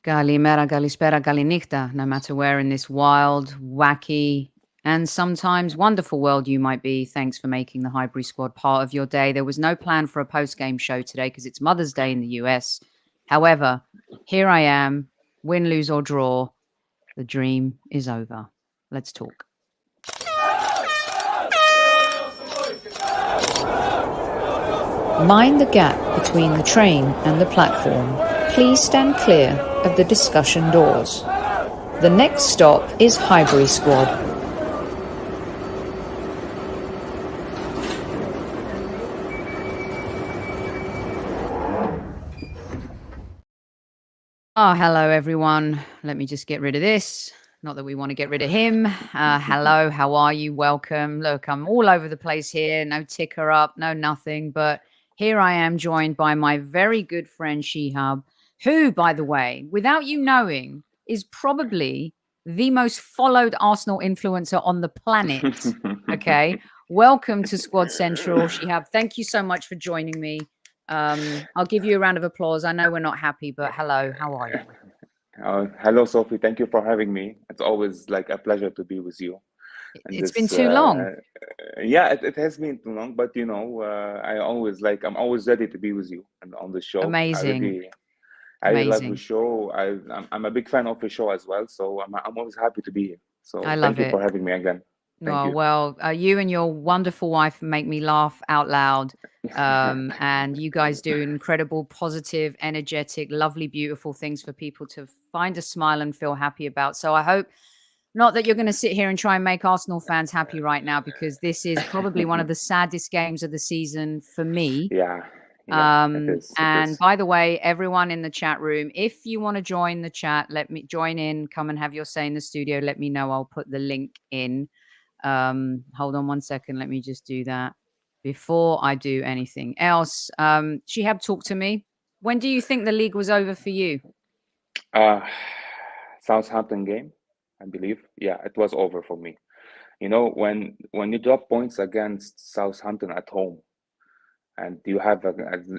Kalimera, kalispera, kalinichta, no matter where in this wild, wacky, and sometimes wonderful world you might be. Thanks for making the Highbury Squad part of your day. There was no plan for a post-game show today because it's Mother's Day in the US. However, here I am, win, lose, or draw. The dream is over. Let's talk. Mind the gap between the train and the platform. Please stand clear of the discussion doors. The next stop is Highbury Squad. Oh, hello, everyone. Let me just get rid of this. Not that we want to get rid of him. Hello, how are you? Welcome. Look, I'm all over the place here. No ticker up, no nothing. But here I am joined by my very good friend Shihab, who, by the way, without you knowing, is probably the most followed Arsenal influencer on the planet. Okay. Welcome to Squad Central, Shihab. Thank you so much for joining me. I'll give you a round of applause. I know we're not happy, but hello, how are you? Hello, Sophie. Thank you for having me. It's always like a pleasure to be with you. And It's been too long. Yeah, it has been too long, but I'm always ready to be with you and on the show. Amazing. I really love the Amazing. show. I'm a big fan of the show as well, so I'm always happy to be here. I So thank love you it. for having me again. Thank Oh, you. well, you and your wonderful wife make me laugh out loud. And you guys do incredible, positive, energetic, lovely, beautiful things for people to find a smile and feel happy about. So I hope not that you're going to sit here and try and make Arsenal fans happy right now, because this is probably one of the saddest games of the season for me. Yeah, yeah, it is. It And is. by the way, everyone in the chat room, if you want to join the chat, let me join in, come and have your say in the studio. Let me know. I'll put the link in. Hold on one second. Let me just do that before I do anything else. Shihab, talk to me. When do you think the league was over for you? Uh, Southampton game, I believe. Yeah, it was over for me. You know, when you drop points against Southampton at home, and you have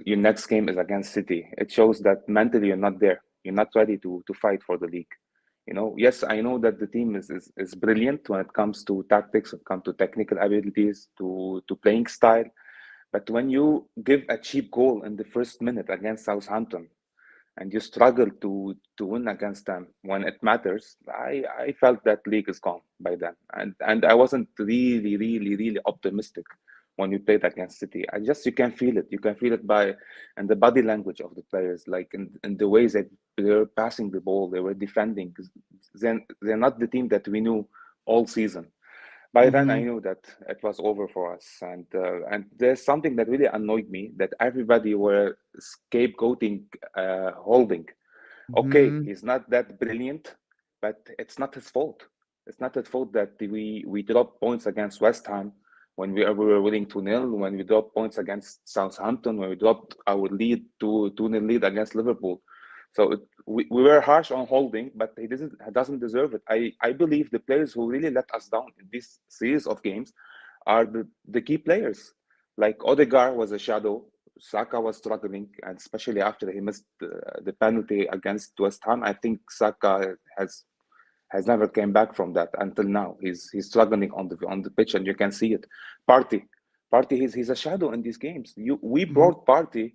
your next game is against City, it shows that mentally you're not there. You're not ready to fight for the league. You know, yes, I know that the team is brilliant when it comes to tactics, when it comes to technical abilities, to playing style. But when you give a cheap goal in the first minute against Southampton and you struggle to win against them when it matters, I felt that league is gone by then. And I wasn't really optimistic when we played against City. I just you can feel it. You can feel it by and the body language of the players, like in the ways that they were passing the ball, they were defending. They're not the team that we knew all season. By then, I Mm-hmm. knew that it was over for us, and there's something that really annoyed me that everybody were scapegoating Holding. Okay, Mm-hmm. he's not that brilliant, but it's not his fault. It's not his fault that we dropped points against West Ham when we were winning 2-0, when we dropped points against Southampton, when we dropped our lead to 2-0 lead against Liverpool. So we were harsh on Holding, but he doesn't deserve it. I believe the players who really let us down in this series of games are the key players. Like Odegaard was a shadow. Saka was struggling, and especially after he missed the penalty against West Ham, I think Saka has never came back from that until now. He's struggling on the pitch, and you can see it. Party, Party, he's a shadow in these games. We Mm-hmm. brought Party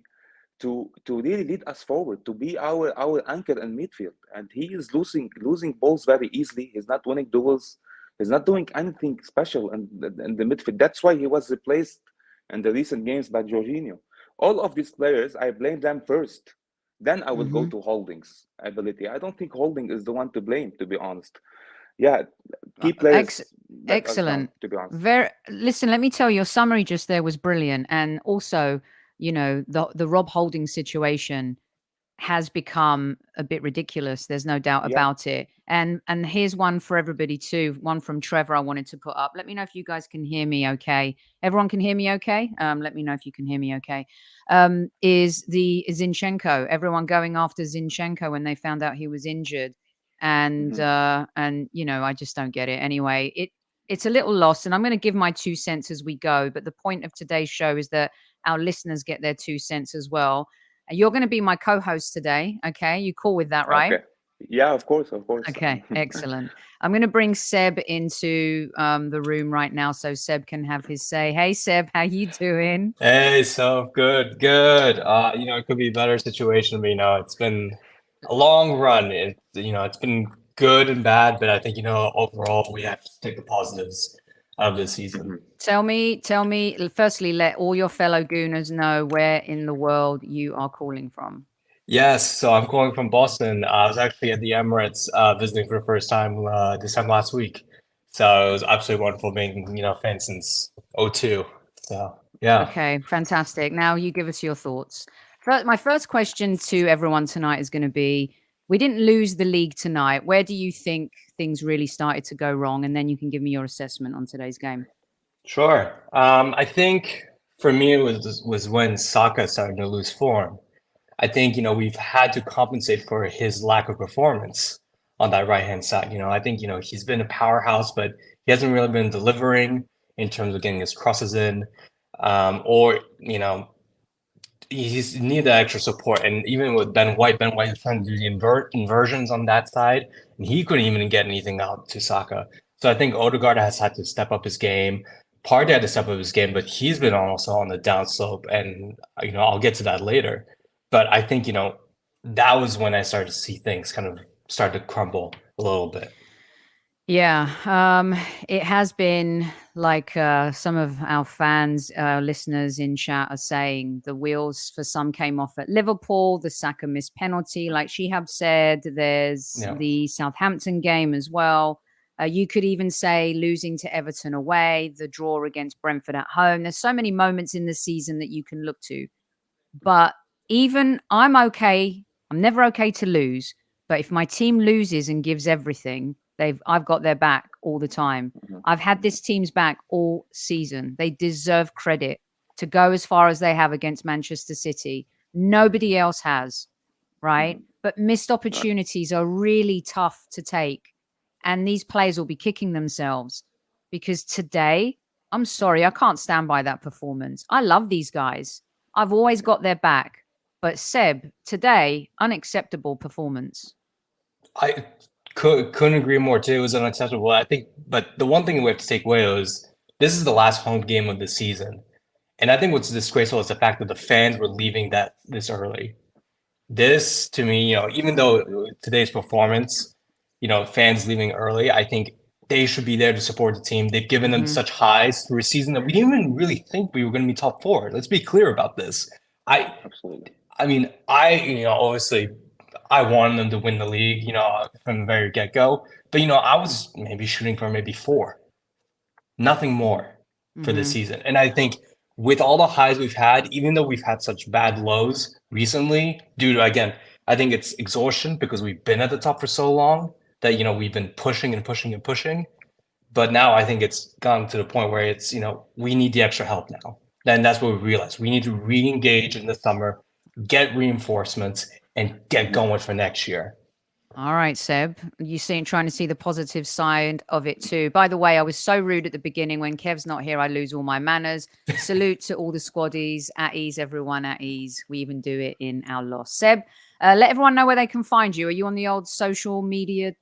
to really lead us forward, to be our anchor in midfield, and he is losing balls very easily. He's not winning duels. He's not doing anything special in the midfield. That's why he was replaced in the recent games by Jorginho. All of these players, I blame them first. Then I will go Mm-hmm. to Holding's ability. I don't think Holding is the one to blame, to be honest. Yeah, key Ex- players let us down, Excellent. to be honest. Very. Listen, let me tell you, your summary just there was brilliant, and also, the Rob Holding situation has become a bit ridiculous. There's no doubt Yeah, about it. And here's one for everybody too. One from Trevor I wanted to put up. Let me know if you guys can hear me okay. Everyone can hear me okay? Let me know if you can hear me okay. Is the Zinchenko, everyone going after Zinchenko when they found out he was injured. And hmm I just don't get it. Anyway, it's a little lost, and I'm going to give my 2 cents as we go. But the point of today's show is that our listeners get their 2 cents as well. You're going to be my co-host today. Okay. You cool with that, right? okay. Yeah, of course, of course. Okay, excellent. I'm going to bring Seb into the room right now so Seb can have his say. Hey, Seb, how you doing? Hey, so good, good. It could be a better situation, but it's been a long run. It's been good and bad, but I think, overall we have to take the positives out of this season. Tell me, firstly, let all your fellow Gooners know where in the world you are calling from. Yes, so I'm calling from Boston. I was actually at the Emirates visiting for the first time this time last week. So it was absolutely wonderful being, fan since '02. So yeah. Okay, fantastic. Now you give us your thoughts. My first question to everyone tonight is going to be, we didn't lose the league tonight. Where do you think things really started to go wrong? And then you can give me your assessment on today's game. Sure. I think for me it was when Saka started to lose form. I think, we've had to compensate for his lack of performance on that right-hand side. I think, he's been a powerhouse, but he hasn't really been delivering in terms of getting his crosses in, or, he's needed that extra support. And even with Ben White is trying to do the inversions on that side, and he couldn't even get anything out to Saka. So I think Odegaard has had to step up his game. Partey had to step up his game, but he's been also on the downslope, and I'll get to that later. But I think that was when I started to see things kind of start to crumble a little bit. Yeah, it has been like some of our fans, listeners in chat are saying the wheels for some came off at Liverpool, the Saka missed penalty, like Shihab said, there's the Southampton game as well. You could even say losing to Everton away, the draw against Brentford at home. There's so many moments in the season that you can look to. But even I'm okay. I'm never okay to lose. But if my team loses and gives everything, I've got their back all the time. I've had this team's back all season. They deserve credit to go as far as they have against Manchester City. Nobody else has, right? But missed opportunities are really tough to take. And these players will be kicking themselves because today, I'm sorry, I can't stand by that performance. I love these guys. I've always got their back. But Seb, today, unacceptable performance. I couldn't agree more too. It was unacceptable. I think, but the one thing we have to take away is this is the last home game of the season. And I think what's disgraceful is the fact that the fans were leaving that this early. This, to me, even though today's performance, fans leaving early, I think they should be there to support the team. They've given them such highs through a season that we didn't even really think we were going to be top four. Let's be clear about this. Absolutely. I mean, obviously, I wanted them to win the league, from the very get-go. But, I was maybe shooting for maybe four. Nothing more for this season. And I think with all the highs we've had, even though we've had such bad lows recently, due to, again, I think it's exhaustion because we've been at the top for so long that, we've been pushing and pushing and pushing. But now I think it's gotten to the point where it's, we need the extra help now. Then that's what we realized. We need to re-engage in the summer, get reinforcements, and get going for next year. All right, Seb, trying to see the positive side of it too. By the way, I was so rude at the beginning. When Kev's not here, I lose all my manners. Salute to all the squaddies. At ease, everyone at ease. We even do it in our loss. Seb, let everyone know where they can find you. Are you on the old social media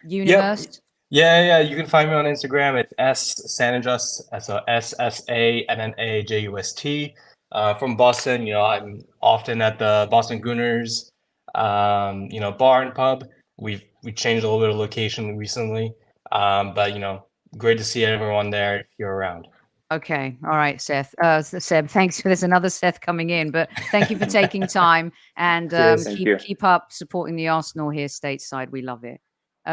universe? Yep. Yeah. You can find me on Instagram. It's ssanajust, so SSANNAJUST. From Boston, I'm often at the Boston Gooners, bar and pub. We changed a little bit of location recently, but great to see everyone there if you're around. Okay. All right, Seth. Seb, thanks. There's another Seth coming in, but thank you for taking time and keep up supporting the Arsenal here stateside. We love it.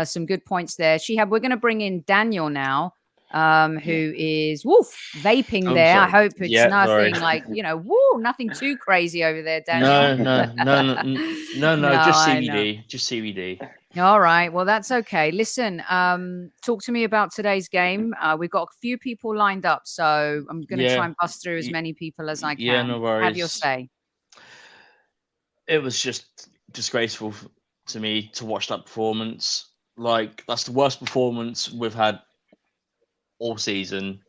Some good points there. We're going to bring in Daniel now, who is vaping there. Sorry. I hope it's nothing sorry. nothing too crazy over there, Daniel. No, just CBD. Just CBD. All right. Well, that's okay. Listen, talk to me about today's game. We've got a few people lined up, so I'm going to try and bust through as many people as I can. Yeah, no worries. Have your say. It was just disgraceful to me to watch that performance. Like, that's the worst performance we've had all season,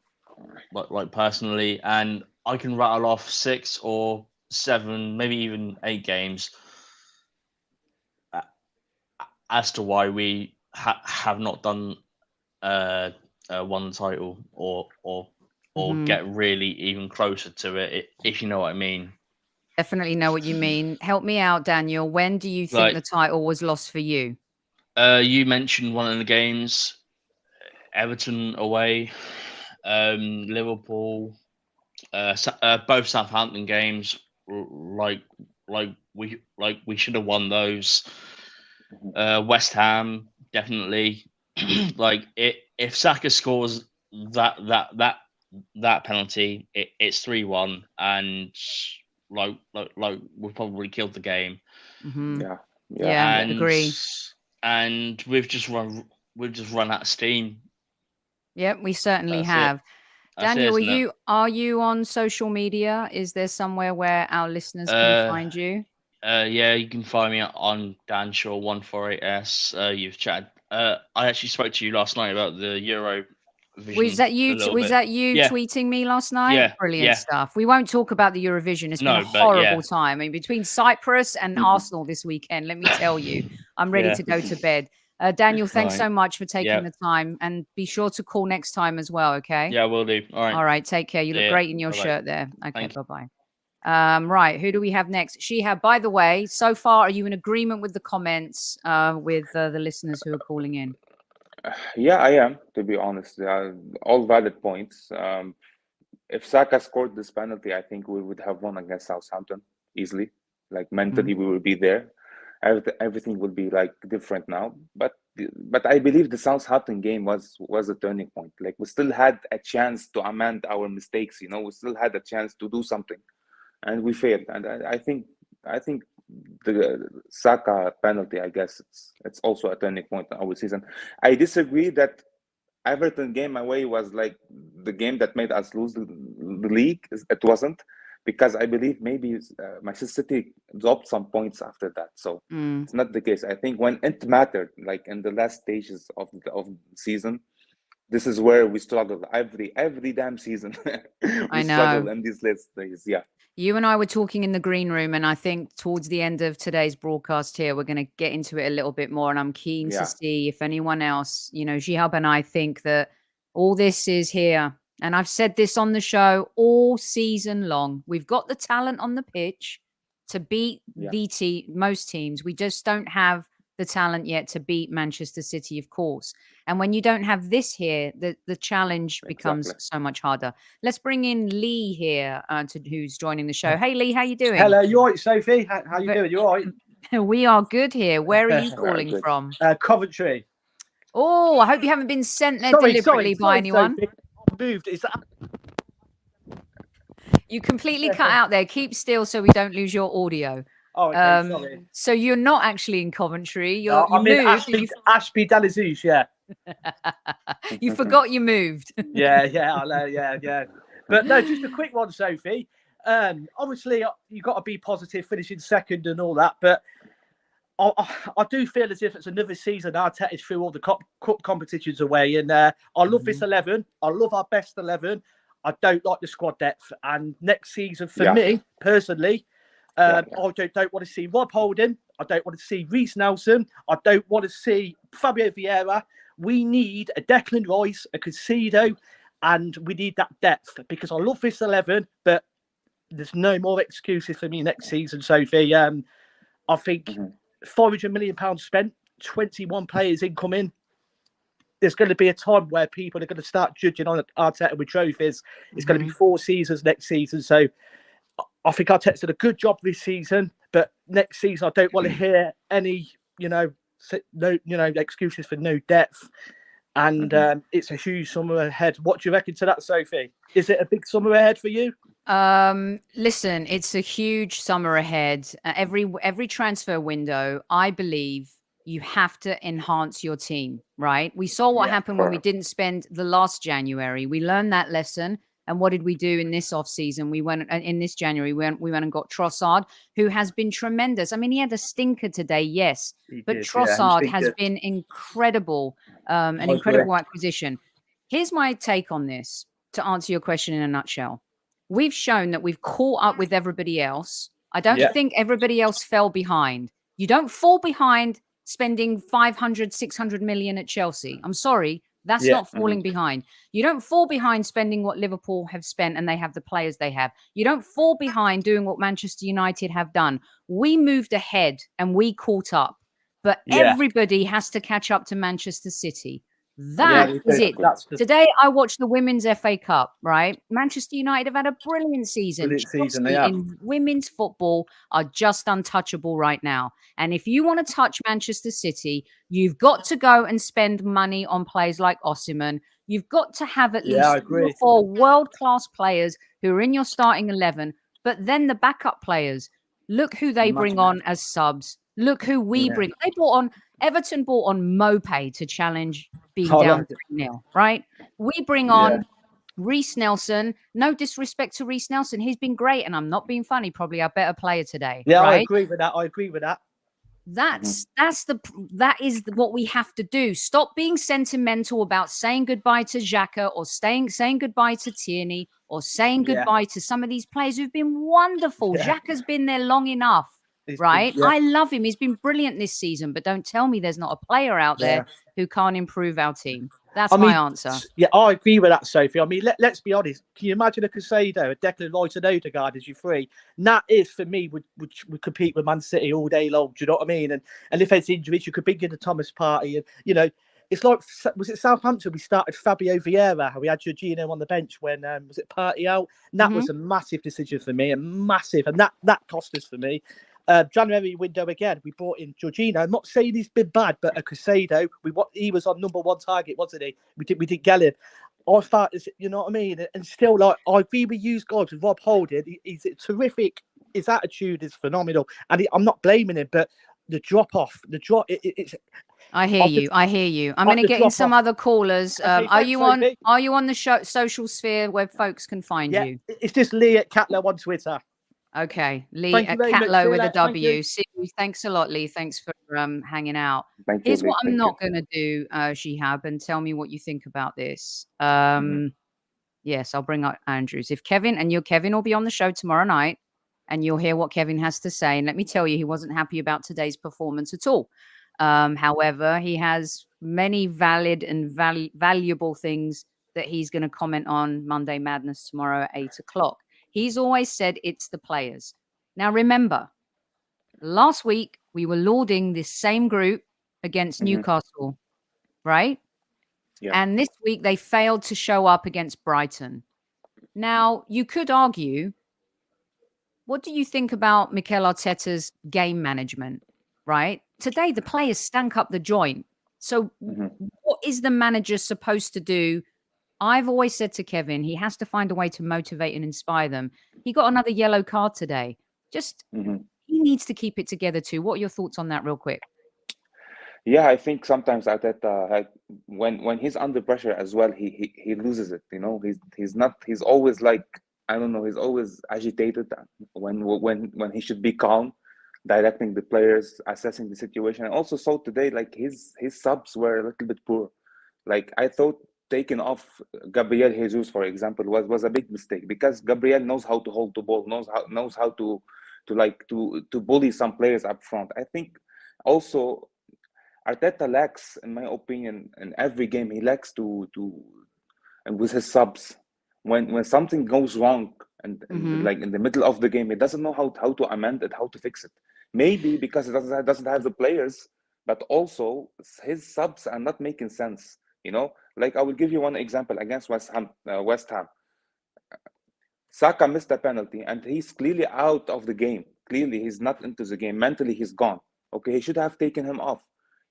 like personally. And I can rattle off 6 or 7, maybe even 8 games as to why we have not done won the title or get really even closer to it, if you know what I mean. Definitely know what you mean. Help me out, Daniel. When do you think the title was lost for you? You mentioned one of the games, Everton away, Liverpool, both Southampton games. Like we should have won those. West Ham definitely. If Saka scores that penalty, it's 3-1, and we've probably killed the game. Yeah, and, agree. And we've just run out of steam. Yep, we certainly have. Daniel, are you on social media? Is there somewhere where our listeners can find you? Yeah, you can find me on DanShaw148S. You've chatted. I actually spoke to you last night about the Euro. Was that you tweeting me last night? Yeah, brilliant stuff. We won't talk about the Eurovision. It's been a horrible time. I mean, between Cyprus and Arsenal this weekend, let me tell you, I'm ready to go to bed. Daniel, thanks so much for taking the time, and be sure to call next time as well. Okay. Yeah, will do. All right. Take care. You look great in your shirt there. Okay. Bye-bye. Right. Who do we have next? Shihab, by the way, so far, are you in agreement with the comments with the listeners who are calling in? Yeah, I am, to be honest. All valid points. If Saka scored this penalty, I think we would have won against Southampton easily. Like mentally, we will be there. Everything will be like different now. But I believe the Southampton game was a turning point. Like we still had a chance to amend our mistakes. You know, we still had a chance to do something, and we failed. And I think the Saka penalty, I guess it's also a turning point in our season. I disagree that Everton game away was like the game that made us lose the league. It wasn't, because I believe maybe Manchester City dropped some points after that. So it's not the case. I think when it mattered, like in the last stages of the season, this is where we struggle every damn season. We struggle in these last days. Yeah. You and I were talking in the green room, and I think towards the end of today's broadcast here, we're going to get into it a little bit more. And I'm keen to see if anyone else, Shihab and I think that all this is here. And I've said this on the show all season long. We've got the talent on the pitch to beat most teams. We just don't have the talent yet to beat Manchester City, of course. And when you don't have this here, the challenge becomes so much harder. Let's bring in Lee here, who's joining the show. Hey, Lee, how you doing? Hello, you all right, Sophie? How you doing? You all right? We are good here. Where are you calling from? Coventry. Oh, I hope you haven't been sent there deliberately by anyone. Sophie. Moved. Is that? You completely cut out there. Keep still so we don't lose your audio. Oh, okay, sorry. So you're not actually in Coventry. You I'm moved. in Ashby Dalazouche, yeah. You forgot you moved. Yeah. But no, just a quick one, Sophie. Obviously, you've got to be positive, finishing second and all that. But I do feel as if it's another season Arteta is through all the cup competitions away. And I love this 11. I love our best 11. I don't like the squad depth. And next season, for me, personally, I don't want to see Rob Holding. I don't want to see Reece Nelson. I don't want to see Fabio Vieira. We need a Declan Rice, a Caicedo, and we need that depth, because I love this 11, but there's no more excuses for me next season, Sophie. I think £400 million spent, 21 players incoming. There's going to be a time where people are going to start judging on Arteta with trophies. It's going to be 4 seasons next season. So I think Arteta's done a good job this season, but next season I don't want to hear any, no, excuses for no depth. And it's a huge summer ahead. What do you reckon to that, Sophie? Is it a big summer ahead for you? Listen, it's a huge summer ahead. Every transfer window, I believe you have to enhance your team, right? We saw what happened when we didn't spend the last January. We learned that lesson. And what did we do in this offseason? We went in this January. We went and got Trossard, who has been tremendous. I mean, he had a stinker today, yes, but Trossard has been incredible, an incredible acquisition. Here's my take on this, to answer your question in a nutshell. We've shown that we've caught up with everybody else. I don't think everybody else fell behind. You don't fall behind spending 500, 600 million at Chelsea. I'm sorry. That's not falling behind. You don't fall behind spending what Liverpool have spent and they have the players they have. You don't fall behind doing what Manchester United have done. We moved ahead and we caught up. But everybody has to catch up to Manchester City. That is it. Today, I watched the Women's FA Cup, right? Manchester United have had a brilliant season. They have. In women's football are just untouchable right now. And if you want to touch Manchester City, you've got to go and spend money on players like Osimhen. You've got to have at least 3 or 4 world-class players who are in your starting 11. But then the backup players, look who they bring on as subs. Look who we bring. They brought on, Everton bought on Mopé to challenge being down 3-0, right? We bring on Reece Nelson. No disrespect to Reece Nelson. He's been great, and I'm not being funny. Probably our better player today. Yeah, right? I agree with that. That is what we have to do. Stop being sentimental about saying goodbye to Xhaka or saying goodbye to Tierney or saying goodbye to some of these players who've been wonderful. Xhaka's been there long enough. Right. I love him. He's been brilliant this season, but don't tell me there's not a player out there who can't improve our team. That's my answer. Yeah, I agree with that, Sophie. I mean, let's be honest. Can you imagine a Caicedo, a Declan Rice, and Odegaard as your 3? And that is, for me, would compete with Man City all day long. Do you know what I mean? And if there's injuries, you could bring in the Thomas Partey. And, you know, it's like, was it Southampton? We started Fabio Vieira. We had Jorginho on the bench when, was it Partey out? And that was a massive decision for me, and that cost us for me. January window again, we brought in Jorginho. I'm not saying he's been bad, but a Caicedo, he was on number 1 target, wasn't he? We didn't get him. I thought, you know what I mean? And still, like, I agree with you guys with Rob Holding. He's terrific. His attitude is phenomenal, and I'm not blaming him, but the drop off, it's. I hear you. I'm going to get in some other callers. Okay, are you on the social sphere where folks can find you? It's just Lee at Catlow on Twitter. Okay, Lee at Catlow with a W. Thanks a lot, Lee. Thanks for hanging out. Here's what I'm not going to do, Shihab, and tell me what you think about this. Yes, I'll bring up Andrews. If Kevin will be on the show tomorrow night, and you'll hear what Kevin has to say. And let me tell you, he wasn't happy about today's performance at all. However, he has many valid and valuable things that he's going to comment on Monday Madness tomorrow at 8:00. He's always said it's the players. Now, remember, last week we were lauding this same group against Newcastle, right? Yeah. And this week they failed to show up against Brighton. Now, you could argue, what do you think about Mikel Arteta's game management, right? Today, the players stank up the joint. So what is the manager supposed to do? I've always said to Kevin, he has to find a way to motivate and inspire them. He got another yellow card today. He needs to keep it together too. What are your thoughts on that real quick? Yeah, I think sometimes Arteta, when he's under pressure as well, he loses it. You know, he's always like, I don't know, he's always agitated when he should be calm, directing the players, assessing the situation. And also so today, like his subs were a little bit poor. Like I thought taking off Gabriel Jesus, for example, was a big mistake, because Gabriel knows how to hold the ball, knows how to bully some players up front. I think also Arteta lacks, in my opinion, in every game he lacks and with his subs, when something goes wrong and like in the middle of the game, he doesn't know how to amend it, how to fix it. Maybe because he doesn't have the players, but also his subs are not making sense. You know, like I will give you one example against West Ham. Saka missed a penalty and he's clearly out of the game. Clearly, he's not into the game. Mentally, he's gone. Okay, he should have taken him off.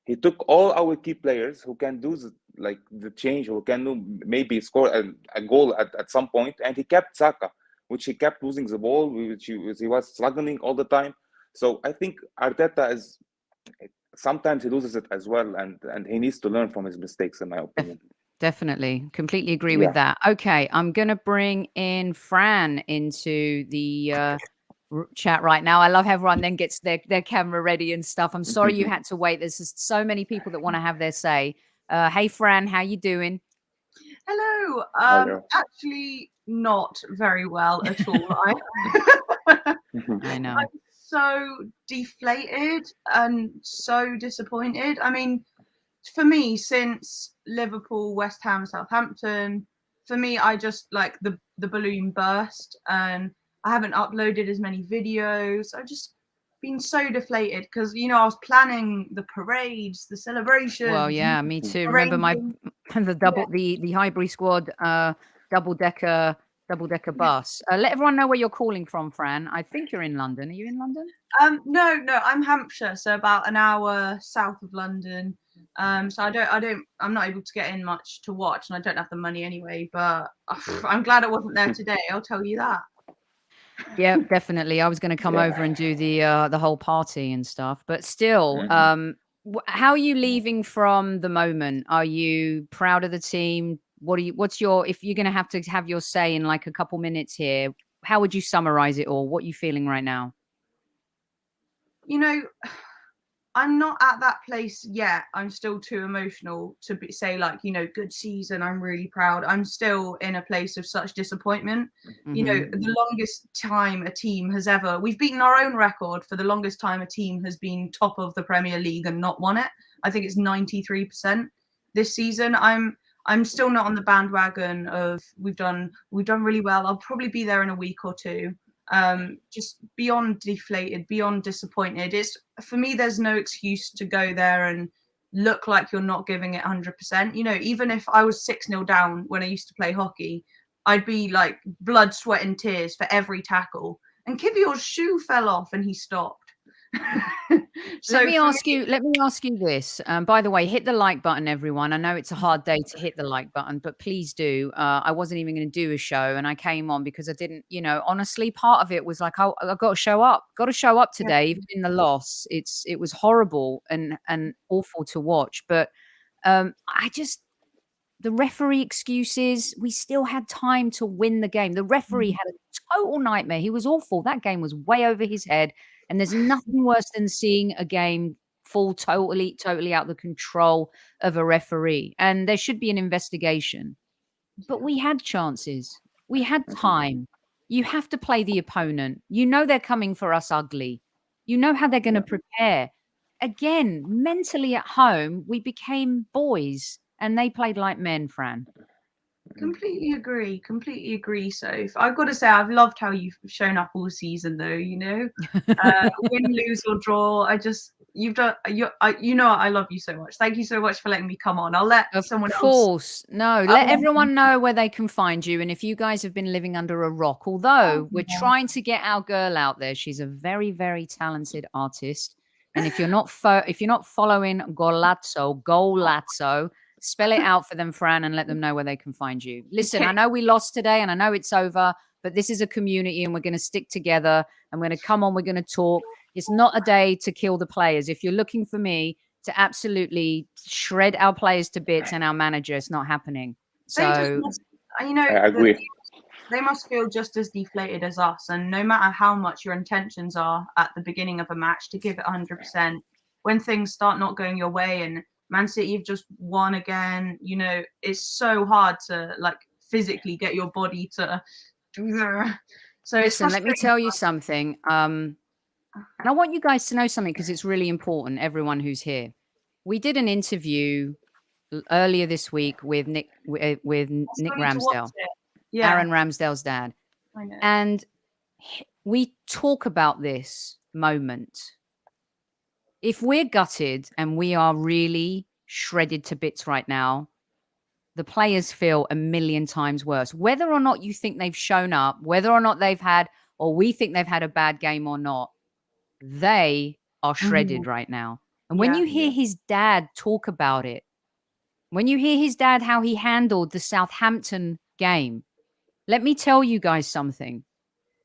He took all our key players who can do the change, who can maybe score a goal at some point, and he kept Saka, which he kept losing the ball, which he was struggling all the time. So I think Arteta sometimes he loses it as well, and he needs to learn from his mistakes, in my opinion. Definitely. Completely agree with that. Okay, I'm going to bring in Fran into the chat right now. I love how everyone then gets their camera ready and stuff. I'm sorry you had to wait. There's just so many people that want to have their say. Hey, Fran, how you doing? Hello. Actually, not very well at all. I know. I'm so deflated and so disappointed. I mean, for me, since Liverpool, West Ham, Southampton, for me, I just like the balloon burst, and I haven't uploaded as many videos. I've just been so deflated because, you know, I was planning the parades, the celebrations. Well, yeah, me too. Remember the Highbury Squad double decker bus. Let everyone know where you're calling from, Fran. I think you're in London. Are you in London? No, I'm Hampshire, so about an hour south of London. So I'm not able to get in much to watch, and I don't have the money anyway, but I'm glad I wasn't there today, I'll tell you that. Yeah, definitely. I was going to come over and do the whole party and stuff, but still, how are you leaving from the moment? Are you proud of the team? If you're going to have your say in like a couple minutes here, how would you summarize it all? What are you feeling right now? You know, I'm not at that place yet. I'm still too emotional to say like, you know, good season, I'm really proud. I'm still in a place of such disappointment. You know, the longest time a team has we've beaten our own record for the longest time a team has been top of the Premier League and not won it. I think it's 93% this season. I'm still not on the bandwagon of we've done really well. I'll probably be there in a week or two. Just beyond deflated, beyond disappointed. For me, there's no excuse to go there and look like you're not giving it 100%. You know, even if I was 6-0 down when I used to play hockey, I'd be like blood, sweat and tears for every tackle. And Kivior's shoe fell off and he stopped. So let me ask you this. By the way, hit the like button, everyone. I know it's a hard day to hit the like button, but please do. I wasn't even going to do a show, and I came on because I didn't, you know, honestly, part of it was like, I got to show up. Got to show up today, even in the loss. It was horrible and awful to watch. But the referee excuses, we still had time to win the game. The referee had a total nightmare. He was awful. That game was way over his head. And there's nothing worse than seeing a game fall totally out of the control of a referee. And there should be an investigation. But we had chances. We had time. You have to play the opponent. You know they're coming for us ugly. You know how they're going to prepare. Again, mentally at home, we became boys and they played like men, Fran. Completely agree, Soph. I've got to say, I've loved how you've shown up all season, though. You know, win, lose or draw. You know, I love you so much. Thank you so much for letting me come on. I'll let someone else. Of course, let everyone know where they can find you. And if you guys have been living under a rock, although we're trying to get our girl out there, she's a very, very talented artist. And if you're not following Golazzo. Spell it out for them, Fran, and let them know where they can find you. Listen, I know we lost today and I know it's over, but this is a community and we're going to stick together. I'm going to come on. We're going to talk. It's not a day to kill the players. If you're looking for me to absolutely shred our players to bits and our manager, it's not happening. So, you know, I agree. They must feel just as deflated as us. And no matter how much your intentions are at the beginning of a match to give it 100%, when things start not going your way and Man City, you've just won again. You know, it's so hard to like physically get your body to. So listen, let me tell you something. And I want you guys to know something because it's really important. Everyone who's here, we did an interview earlier this week with Nick Ramsdale, Aaron Ramsdale's dad, I know. and we talk about this moment. If we're gutted and we are really shredded to bits right now, the players feel a million times worse. Whether or not you think they've shown up, whether or not they've had, or we think they've had a bad game or not, they are shredded right now. And when you hear his dad talk about it, when you hear his dad, how he handled the Southampton game, let me tell you guys something.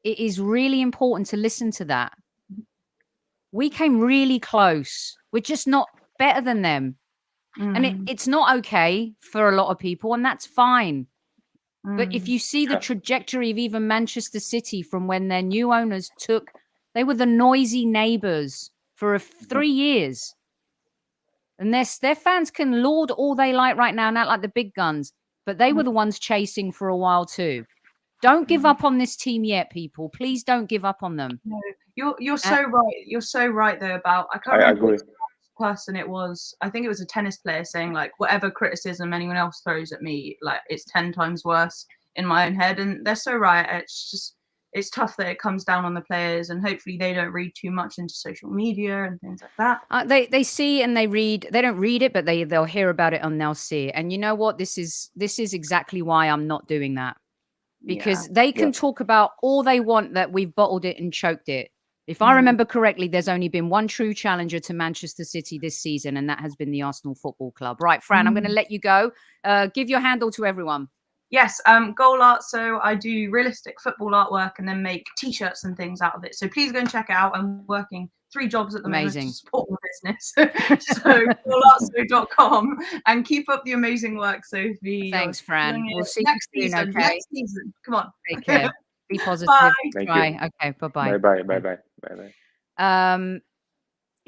It is really important to listen to that. We came really close. We're just not better than them. And it's not okay for a lot of people, and that's fine. But if you see the trajectory of even Manchester City from when their new owners they were the noisy neighbours for 3 years. And their fans can laud all they like right now and act like the big guns, but they were the ones chasing for a while too. Don't give up on this team yet, people. Please don't give up on them. No, You're so right. You're so right though about I can't I remember agree. which person it was. I think it was a tennis player saying like whatever criticism anyone else throws at me, like it's 10 times worse in my own head. And they're so right. It's tough that it comes down on the players, and hopefully they don't read too much into social media and things like that. They see and they read. They don't read it, but they'll hear about it and they'll see it. And you know what? This is exactly why I'm not doing that, because they can talk about all they want that we've bottled it and choked it. If I remember correctly, there's only been one true challenger to Manchester City this season, and that has been the Arsenal Football Club. Right, Fran, I'm going to let you go. Give your handle to everyone. Yes, goal art. So I do realistic football artwork and then make T-shirts and things out of it. So please go and check it out. I'm working 3 jobs at the moment to support my business. So goalartso.com, and keep up the amazing work, Sophie. Thanks, Fran. We'll see you soon. Okay. Next season. Come on. Take care. Be positive. Bye. Thank Bye. you. Okay. Bye-bye. Bye.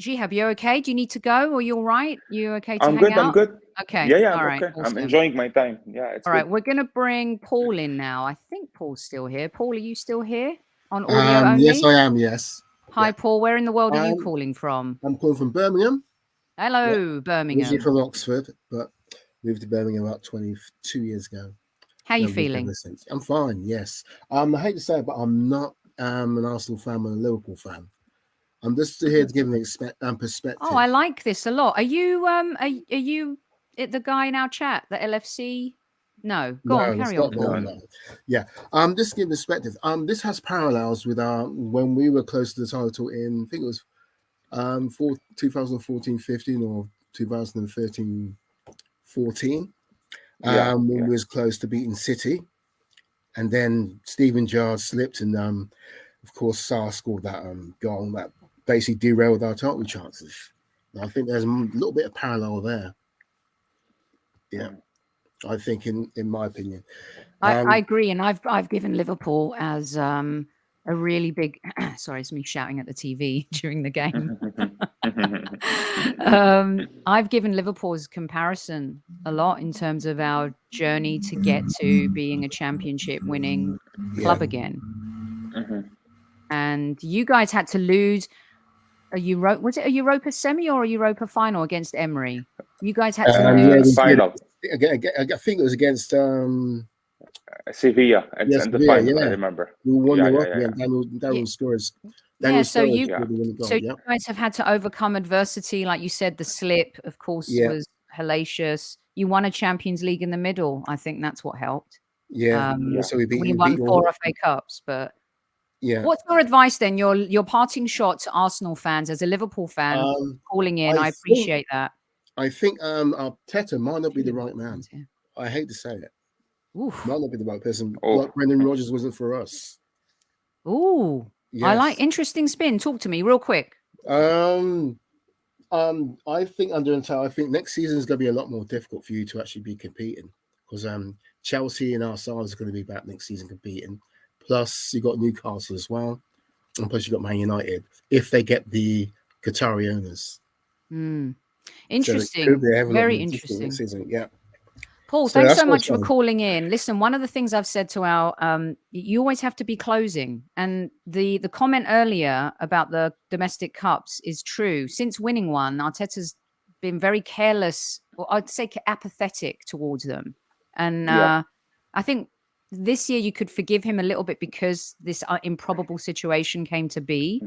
Jihab, you okay? Do you need to go, or you all right? You okay to I'm hang good. out? I'm good. Okay. Yeah, all I'm right. okay. Awesome. I'm enjoying my time. Yeah, it's all right. good. We're gonna bring Paul in now. I think Paul's still here. Paul, are you still here on audio only? Yes, I am. Yes. Hi, Paul. Where in the world are you calling from? I'm calling from Birmingham. Hello, Birmingham. Originally from Oxford, but moved to Birmingham about 22 years ago. How are you feeling? I'm fine. Yes. I hate to say it, but I'm not an Arsenal fan. I'm a Liverpool fan. I'm just here to give an perspective. Oh, I like this a lot. Are you the guy in our chat, the LFC? No, go on, carry on. No. Yeah. Just give perspective. This has parallels with when we were close to the title in, I think it was 2014-15 or 2013-14. When we was close to beating City, and then Steven Gerrard slipped, and of course Sarr scored that goal that basically derailed our title chances. And I think there's a little bit of parallel there. Yeah, I think in my opinion, I agree, and I've given Liverpool as a really big. Sorry, it's me shouting at the TV during the game. I've given Liverpool's comparison a lot in terms of our journey to get to being a championship winning club again. And you guys had to lose was it a Europa semi or a Europa final against Emery? You guys had to lose final. I think it was against Sevilla. It's in the final, I remember. We won Daniel scores. So you guys have had to overcome adversity, like you said. The slip, of course, was hellacious. You won a Champions League in the middle. I think that's what helped. So we won 4 FA Cups, but what's your advice then? Your parting shot to Arsenal fans as a Liverpool fan calling in. I appreciate that. I think Arteta might not be the right man. I hate to say it. Might not be the right person. Like Brendan Rodgers wasn't for us. Ooh. Yes. I like interesting spin. Talk to me real quick. I think under Arteta, I think next season is going to be a lot more difficult for you to actually be competing, because Chelsea and Arsenal is going to be back next season competing. Plus, you got Newcastle as well, and plus you got Man United if they get the Qatari owners. Interesting. So very interesting. Season. Yeah. Paul, thanks so much for calling in. Listen, one of the things I've said to our, you always have to be closing. And the comment earlier about the domestic cups is true. Since winning one, Arteta's been very careless, or I'd say apathetic towards them. And I think this year you could forgive him a little bit because this improbable situation came to be.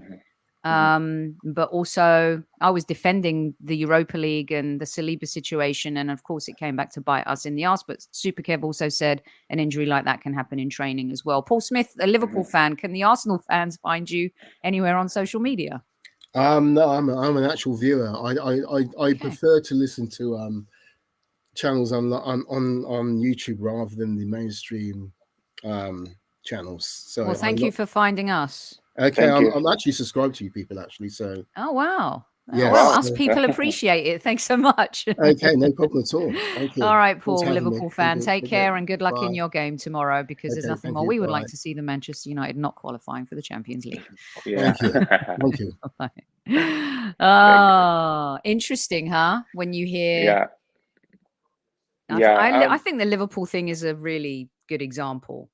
But also I was defending the Europa League and the Saliba situation, and of course it came back to bite us in the arse. But Super Kev also said an injury like that can happen in training as well. Paul Smith, a Liverpool fan, can the Arsenal fans find you anywhere on social media? No, I'm an actual viewer. I prefer to listen to channels on YouTube rather than the mainstream channels. So well, thank you for finding us. Okay, I'm actually subscribed to you people, actually. So. Oh wow! Yeah, well, us people appreciate it. Thanks so much. Okay, no problem at all. Thank you. All right, Paul, Liverpool fan, take care and good luck in your game tomorrow, because there's nothing more we would like to see than Manchester United not qualifying for the Champions League. Thank you. Thank you. Oh, interesting, huh? When you hear, I think the Liverpool thing is a really good example.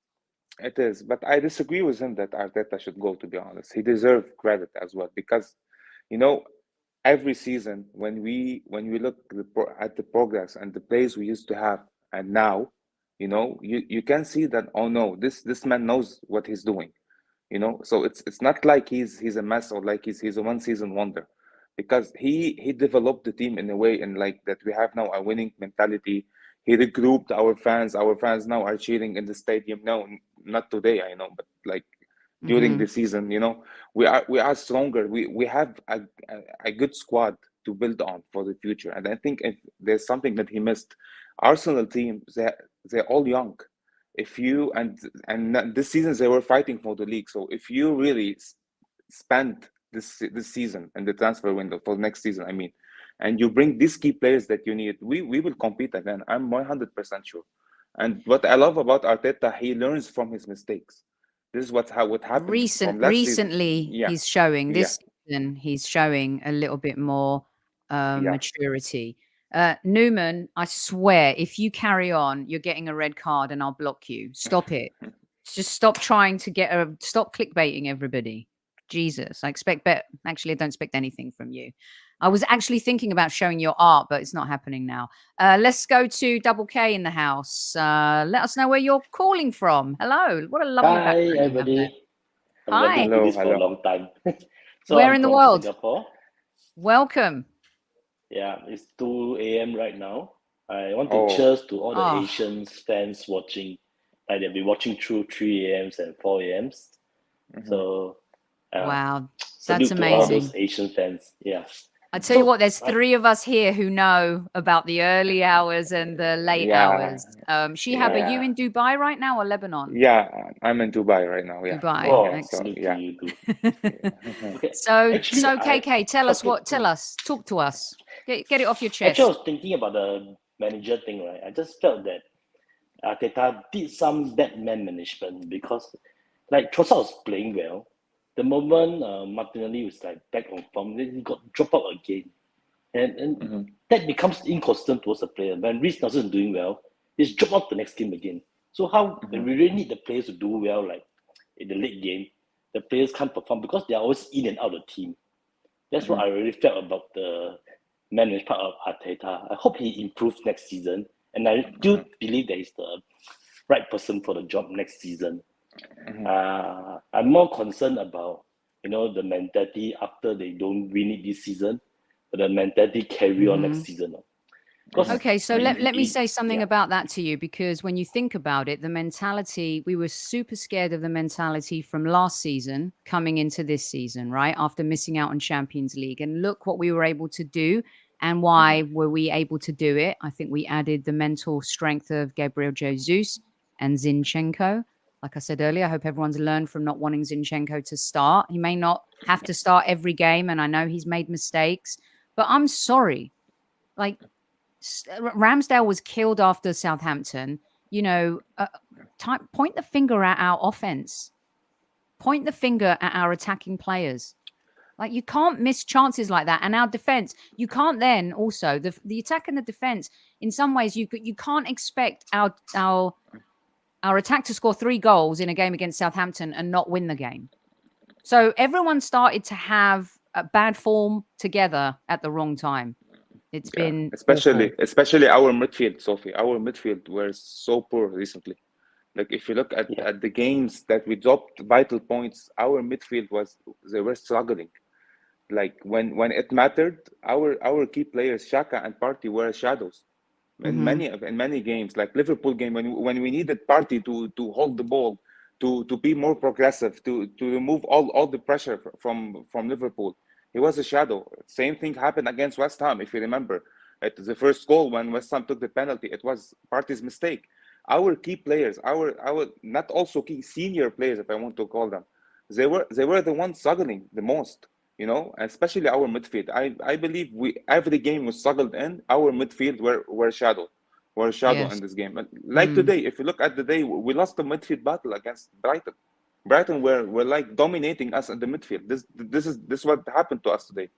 It is, but I disagree with him that Arteta should go. To be honest, he deserves credit as well because, you know, every season when we look at the progress and the plays we used to have and now, you know, you can see that, oh no, this man knows what he's doing, you know. So it's not like he's a mess or like he's a one season wonder, because he developed the team in a way, and like that we have now a winning mentality. He regrouped our fans now are cheering in the stadium. No, not today, I know, but like during the season, you know, we are stronger. We have a good squad to build on for the future. And I think if there's something that he missed, Arsenal team, they're all young. If you and this season they were fighting for the league. So if you really spend this season and the transfer window for next season, I mean, and you bring these key players that you need, we will compete again. I'm 100% sure. And what I love about Arteta, he learns from his mistakes. This is what happened from last Recently, season. Yeah, he's showing yeah, this season. He's showing a little bit more yeah. maturity. Newman, I swear, if you carry on, you're getting a red card, and I'll block you. Stop it. Just stop trying to stop clickbaiting everybody. Jesus, I expect better. Actually, I don't expect anything from you. I was actually thinking about showing your art, but it's not happening now. Let's go to Double K in the house. Let us know where you're calling from. Hello. What a lovely Hi, background you have there. everybody. I'm Hi. wanting to do Hello, this for a hello. long time. So Where I'm in the from world? Singapore. Welcome. Yeah, it's 2 a.m. right now. I want to Oh, cheers to all the Oh, Asian fans watching. Like they'll be watching through 3 a.m.s and 4 a.m.s. mhm. So wow. That's salute to all amazing. those Asian fans. Yeah. I tell you So what, there's I, 3 of us here who know about the early hours and the late Yeah, hours. Shihab, are you yeah, in Dubai right now or Lebanon? yeah. I'm in Dubai right now. Yeah, Dubai. yeah. oh, So Excellent. salute to yeah. you too. Mhm. Okay. So Actually, KK, tell us talking. talk to us. Get it off your Actually, I chest. was thinking about the manager thing, right? I just felt that Arteta did some bad man management because, like, Trossard was playing well. The moment Martinelli was like back on form, then he got dropped out again, and Mhm. that becomes inconsistent towards the player. When Reece Nelson is doing well, he's dropped out the next game again. So how when Mhm. we really need the players to do well, like in the late game, the players can't perform because they are always in and out of the team. That's what Mhm. I really felt about the managed part of Arteta. I hope he improves next season, and I do Mhm. believe that he's the right person for the job next season. Mhm. I'm more concerned about the mentality after they don't win it this season, but the mentality carry on next season. Because Okay, so let me say something yeah, about that to you, because when you think about it, the mentality, we were super scared of the mentality from last season coming into this season, right? After missing out on Champions League. And look what we were able to do. And why were we able to do it? I think we added the mental strength of Gabriel Jesus and Zinchenko. Like I said earlier, I hope everyone's learned from not wanting Zinchenko to start. He may not have to start every game, and I know he's made mistakes, but I'm sorry. Like, Ramsdale was killed after Southampton. You know, point the finger at our offense. Point the finger at our attacking players. Like, you can't miss chances like that. And our defense, you can't then also the attack and the defense. In some ways, you can't expect our attack to score 3 goals in a game against Southampton and not win the game. So everyone started to have a bad form together at the wrong time. It's Yeah, been especially awful. our midfield, Sophie. Our midfield were so poor recently. Like if you look yeah, at the games that we dropped vital points, our midfield they were struggling. Like when it mattered, our key players Xhaka and Partey were shadows in many games. Like Liverpool game when we needed Partey to hold the ball, to be more progressive, to remove all the pressure from Liverpool. He was a shadow. Same thing happened against West Ham, if you remember. At the first goal when West Ham took the penalty, it was Partey's mistake. Our key players, our not also key senior players, if I want to call them, they were the ones struggling the most. You know, especially our midfield. I believe every game we struggled in, our midfield were shadow in Yes. this game. But like today, if you look at the day, we lost the midfield battle against Brighton. Brighton were like dominating us in the midfield. This is what happened to us today.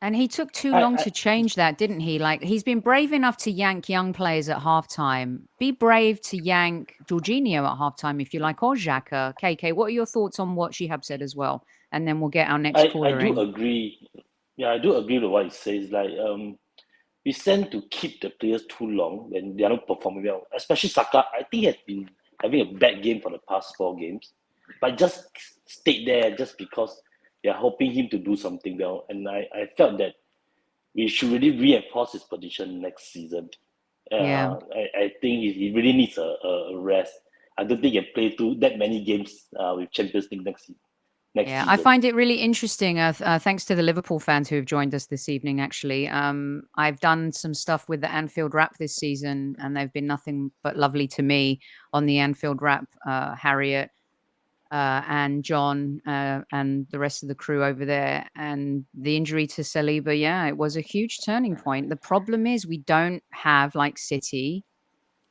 And he took too long to change that, didn't he? Like, he's been brave enough to yank young players at halftime. Be brave to yank Jorginho at halftime if you like, or Xhaka. KK, what are your thoughts on what Shihab said as well? And then we'll get our next caller I do in. agree. Yeah, I do agree with what he says. Like, we tend to keep the players too long when they are not performing well. Especially Saka, I think he has been having a bad game for the past 4 games, but just stayed there just because they are hoping him to do something well. And I felt that we should really reinforce his position next season. Yeah. I think he really needs a rest. I don't think he can play that many games with Champions League next season. Yeah, I find it really interesting. Thanks to the Liverpool fans who have joined us this evening, actually. I've done some stuff with the Anfield Wrap this season, and they've been nothing but lovely to me on the Anfield Wrap. Harriet and John and the rest of the crew over there. And the injury to Saliba, yeah, it was a huge turning point. The problem is we don't have, like City,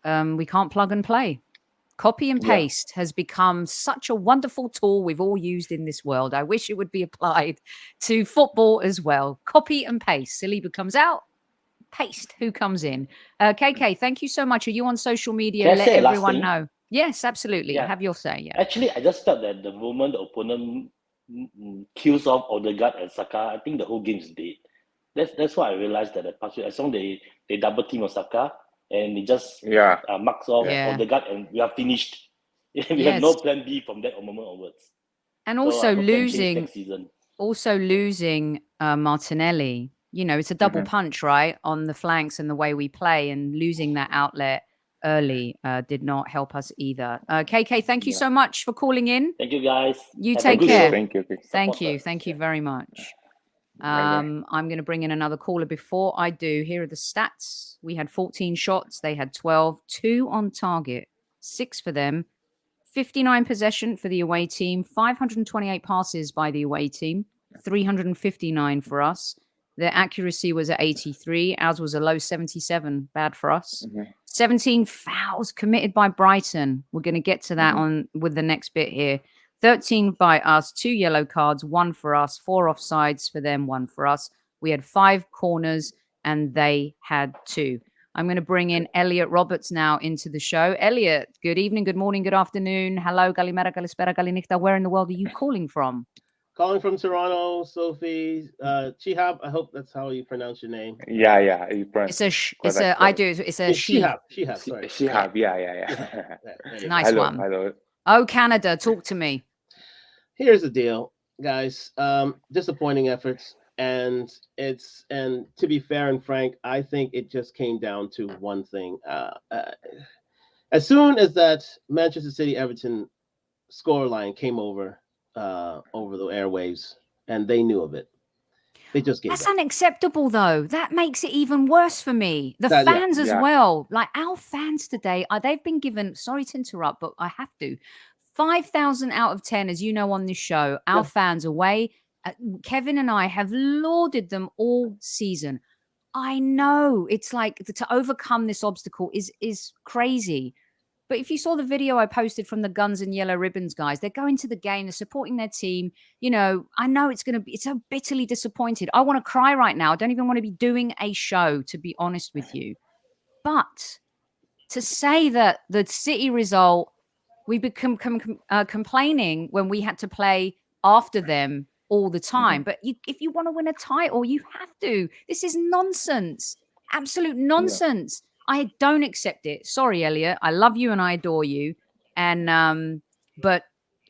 we can't plug and play. Copy and paste has become such a wonderful tool we've all used in this world. I wish it would be applied to football as well. Copy and paste. Saliba comes out, paste who comes in. KK, thank you so much. Are you on social media? Let everyone know. Yes, absolutely. Yeah. Have your say. Yeah. Actually, I just felt that the moment the opponent kills off Odegaard and Saka, I think the whole game is dead. That's why I realized that as long as they double team on Saka, and it just marks off Odegaard, and we are finished. We have no plan B from that moment onwards. And also losing Martinelli. You know, it's a double punch, right, on the flanks and the way we play, and losing that outlet early did not help us either. KK, thank you so much for calling in. Thank you, guys. You take care. Thank you. Thank you very much. I'm going to bring in another caller. Before I do, here are the stats. We had 14 shots. They had 12, 2 on target, 6 for them, 59 possession for the away team, 528 passes by the away team, 359 for us. Their accuracy was at 83. Ours was a low 77. Bad for us. 17 fouls committed by Brighton. We're going to get to that on with the next bit here. 13 by us, 2 yellow cards, 1 for us, 4 offsides for them, 1 for us. We had 5 corners and they had 2. I'm going to bring in Elliot Roberts now into the show. Elliot, good evening, good morning, good afternoon. Hello, Galimera, Galispera, Galinichta. Where in the world are you calling from? Calling from Toronto, Sophie. Chihab, I hope that's how you pronounce your name. Yeah. It's a Shihab. Sorry. Shihab, yeah. Nice one. Hello. Oh, Canada, talk to me. Here's the deal, guys. Disappointing efforts, and to be fair and frank, I think it just came down to one thing. As soon as that Manchester City Everton scoreline came over the airwaves, and they knew of it, they just gave. That's unacceptable, though. That makes it even worse for me. The fans as well. Like our fans today, they've been given. Sorry to interrupt, but I have to. 5,000 out of 10, as you know, on this show, our fans away. Kevin and I have lauded them all season. I know it's like to overcome this obstacle is crazy. But if you saw the video I posted from the Guns and Yellow Ribbons guys, they're going to the game, they're supporting their team. You know, I know it's so bitterly disappointed. I want to cry right now. I don't even want to be doing a show, to be honest with you. But to say that the City result, we become complaining when we had to play after them all the time. But if you want to win a title, you have to. This is nonsense. Absolute nonsense. I don't accept it. Sorry, Elliot. I love you and I adore you. And but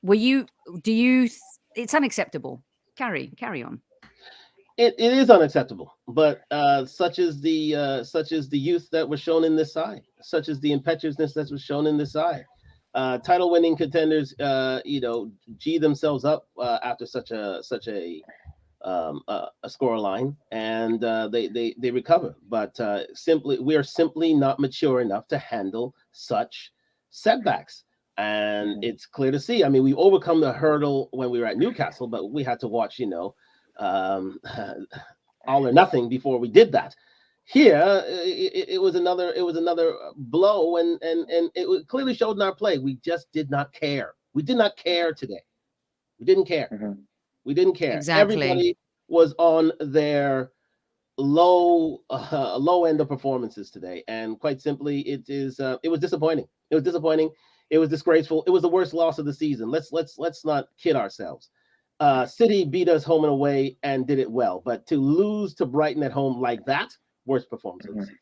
it's unacceptable. Carry on. It is unacceptable, but such is the youth that was shown in this side, such as the impetuousness that was shown in this side. Title-winning contenders, G themselves up after such a score line, and they recover. But we are simply not mature enough to handle such setbacks. And it's clear to see. I mean, we overcome the hurdle when we were at Newcastle, but we had to watch, all or nothing before we did that. Here, it was another blow, and it clearly showed in our play. We just did not care. We did not care today. We didn't care. We didn't care. Exactly. was on their low end of performances today, and quite simply, it was disappointing. It was disappointing. It was disgraceful. It was the worst loss of the season. Let's not kid ourselves. City beat us home and away and did it well, but to lose to Brighton at home like that, worst performance of the season.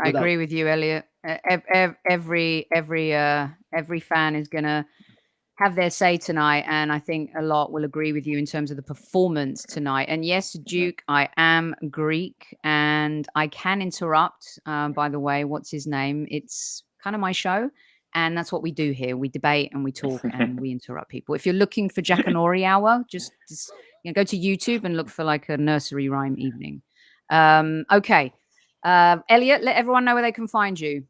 I agree with you, Elliot. Every fan is gonna have their say tonight, and I think a lot will agree with you in terms of the performance tonight. And yes, Duke, I am Greek, and I can interrupt. By the way, what's his name? It's kind of my show, and that's what we do here. We debate and we talk and we interrupt people. If you're looking for Jackanory Hour, just go to YouTube and look for like a nursery rhyme evening. Okay. Elliot, let everyone know where they can find you.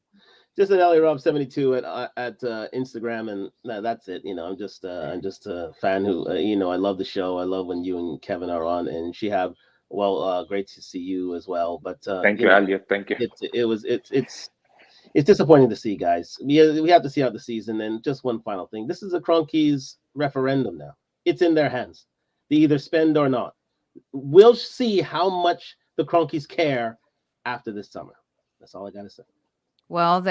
Just at Elliot Rob 72 at Instagram, and that's it. I'm just a fan who I love the show. I love when you and Kevin are on, and Shihab. Well, great to see you as well. But thank you, Elliot. Thank you. It's disappointing to see, guys. We have to see out the season. And just one final thing: this is a Kroenkes referendum now. It's in their hands. They either spend or not. We'll see how much the Kroenkes care after this summer. That's all I got to say. Well,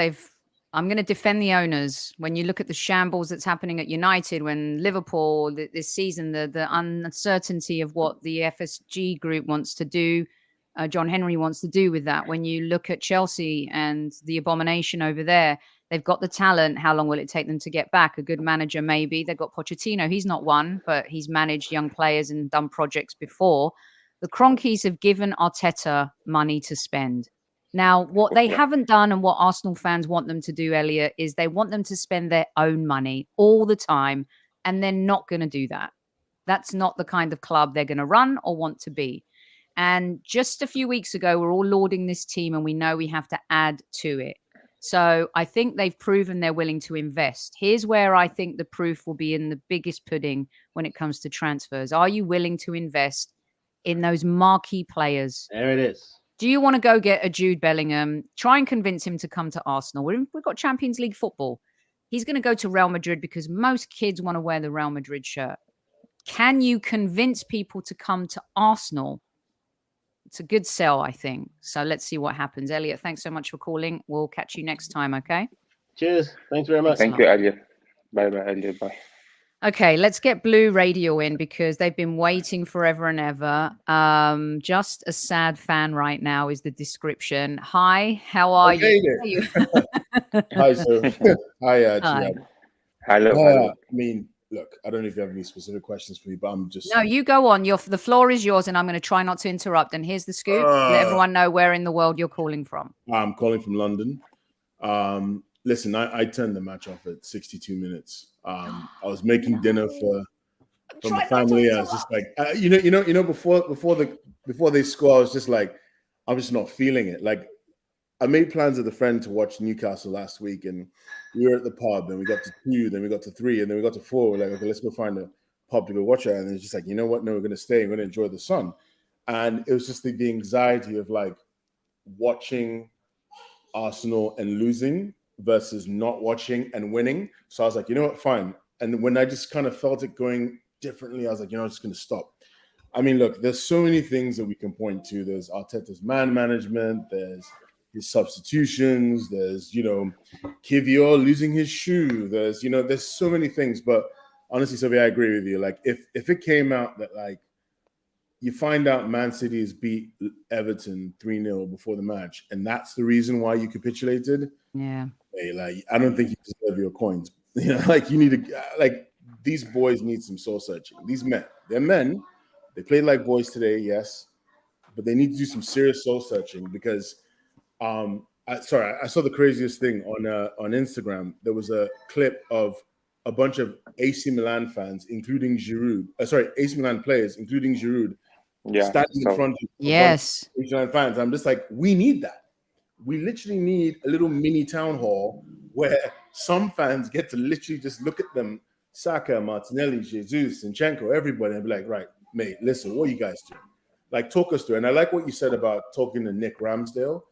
I'm going to defend the owners. When you look at the shambles that's happening at United, when Liverpool this season, the uncertainty of what the FSG group wants to do, John Henry wants to do with that. When you look at Chelsea and the abomination over there, they've got the talent. How long will it take them to get back? A good manager, maybe. They've got Pochettino. He's not one, but he's managed young players and done projects before. The Kroenkes have given Arteta money to spend. Now, what they haven't done and what Arsenal fans want them to do, Elliot, is they want them to spend their own money all the time, and they're not going to do that. That's not the kind of club they're going to run or want to be. And just a few weeks ago, we're all lauding this team, and we know we have to add to it. So I think they've proven they're willing to invest. Here's where I think the proof will be in the biggest pudding when it comes to transfers. Are you willing to invest in those marquee players? There it is. Do you want to go get a Jude Bellingham? Try and convince him to come to Arsenal. We've got Champions League football. He's going to go to Real Madrid because most kids want to wear the Real Madrid shirt. Can you convince people to come to Arsenal? It's a good sell, I think. So let's see what happens. Elliot, thanks so much for calling. We'll catch you next time, okay? Cheers. Thanks very much. Thank you, Elliot. Bye-bye, Elliot. Bye. Okay, let's get Blue Radio in because they've been waiting forever and ever. Just a sad fan right now is the description. Hi, how are you? Hi, sir. Hi, Hi. Hello. I mean, look, I don't know if you have any specific questions for me, but I'm just... No, you go on. The floor is yours, and I'm going to try not to interrupt. And here's the scoop. Let everyone know where in the world you're calling from. I'm calling from London. Listen, I turned the match off at 62 minutes. I was making dinner for my family. I was just like, before they score, I was just like, I'm just not feeling it. Like, I made plans with a friend to watch Newcastle last week, and we were at the pub. Then we got to 2, then we got to 3, and then we got to 4. We're like, okay, let's go find a pub to go watch it. And it's just like, you know what? No, we're going to stay. We're going to enjoy the sun. And it was just the anxiety of like watching Arsenal and losing versus not watching and winning. So I was like, you know what, fine. And when I just kind of felt it going differently, I was like, I'm just going to stop. I mean, look, there's so many things that we can point to. There's Arteta's man management. There's his substitutions. There's, Kivior losing his shoe. There's so many things. But honestly, Sophie, I agree with you. Like, if it came out that, like, you find out Man City has beat Everton 3-0 before the match, and that's the reason why you capitulated. Yeah. Hey, like, I don't think you deserve your coins. Like, you need to, like, these boys need some soul searching. These men, they're men. They played like boys today, yes, but they need to do some serious soul searching because, I saw the craziest thing on Instagram. There was a clip of a bunch of AC Milan fans, including Giroud. AC Milan players, including Giroud, standing in front of AC Milan fans. I'm just like, we need that. We literally need a little mini town hall where some fans get to literally just look at them, Saka, Martinelli, Jesus, Zinchenko, everybody, and be like, right, mate, listen, what are you guys doing? Like, talk us through. And I like what you said about talking to Nick Ramsdale,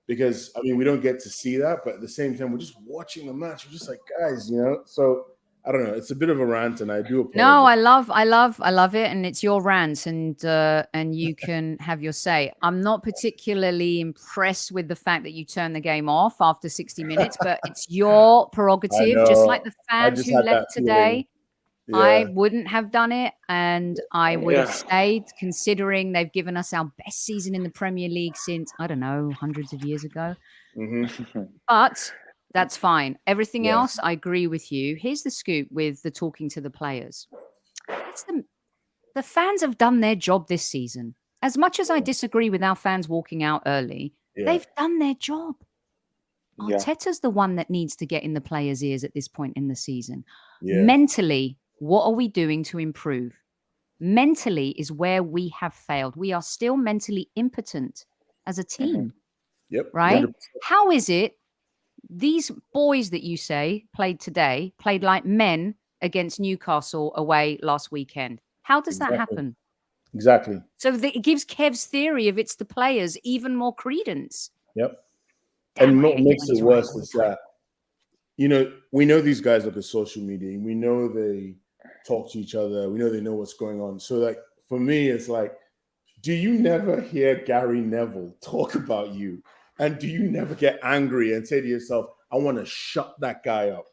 because, I mean, we don't get to see that, but at the same time, we're just watching the match. We're just like, guys, So I don't know. It's a bit of a rant, and I do apologize. No, I love it, and it's your rant, and you can have your say. I'm not particularly impressed with the fact that you turned the game off after 60 minutes, but it's your prerogative, just like the fans who left today. Yeah. I wouldn't have done it, and I would have stayed, considering they've given us our best season in the Premier League since, I don't know, hundreds of years ago. But that's fine. Everything else, I agree with you. Here's the scoop with the talking to the players. The fans have done their job this season. As much as I disagree with our fans walking out early, they've done their job. Arteta's the one that needs to get in the players' ears at this point in the season. Mentally, what are we doing to improve? Mentally is where we have failed. We are still mentally impotent as a team. Right? 100%. How is it these boys that you say played today played like men against Newcastle away last weekend? How does that happen? Exactly. So it gives Kev's theory of it's the players even more credence. And what makes it worse is that, you know, we know these guys look at social media. We know they talk to each other. We know they know what's going on. So, like, for me, it's like, do you never hear Gary Neville talk about you? And do you never get angry and say to yourself, I want to shut that guy up?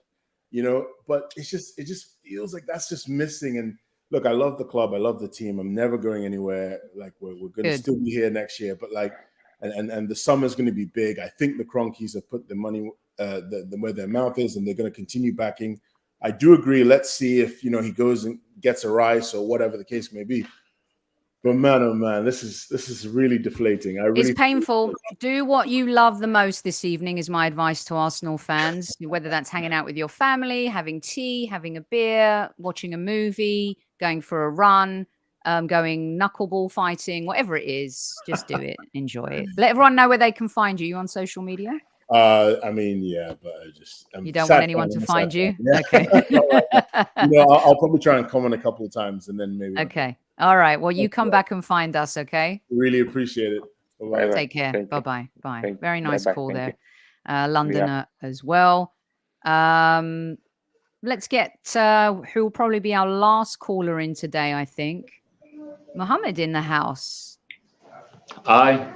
You know, but it just feels like that's just missing. And look, I love the club. I love the team. I'm never going anywhere. Like, we're going to still be here next year. But, like, and the summer's going to be big. I think the Cronkies have put the money where their mouth is, and they're going to continue backing. I do agree. Let's see if, you know, he goes and gets a rise or whatever the case may be. But man, oh man, this is really deflating. It's painful. Do what you love the most this evening is my advice to Arsenal fans, whether that's hanging out with your family, having tea, having a beer, watching a movie, going for a run, going knuckleball fighting, whatever it is, just do it. Enjoy it. Let everyone know where they can find you on social media. I mean, yeah, but you don't want anyone to find you? Yeah. Okay. You know, I'll probably try and comment a couple of times and then maybe. Okay. All right. Well, you come back and find us, okay? Really appreciate it. Bye-bye. Take care. Bye-bye. Bye. Very nice call there. you. Londoner as well. Let's get who will probably be our last caller in today, I think. Mohammed in the house. Hi.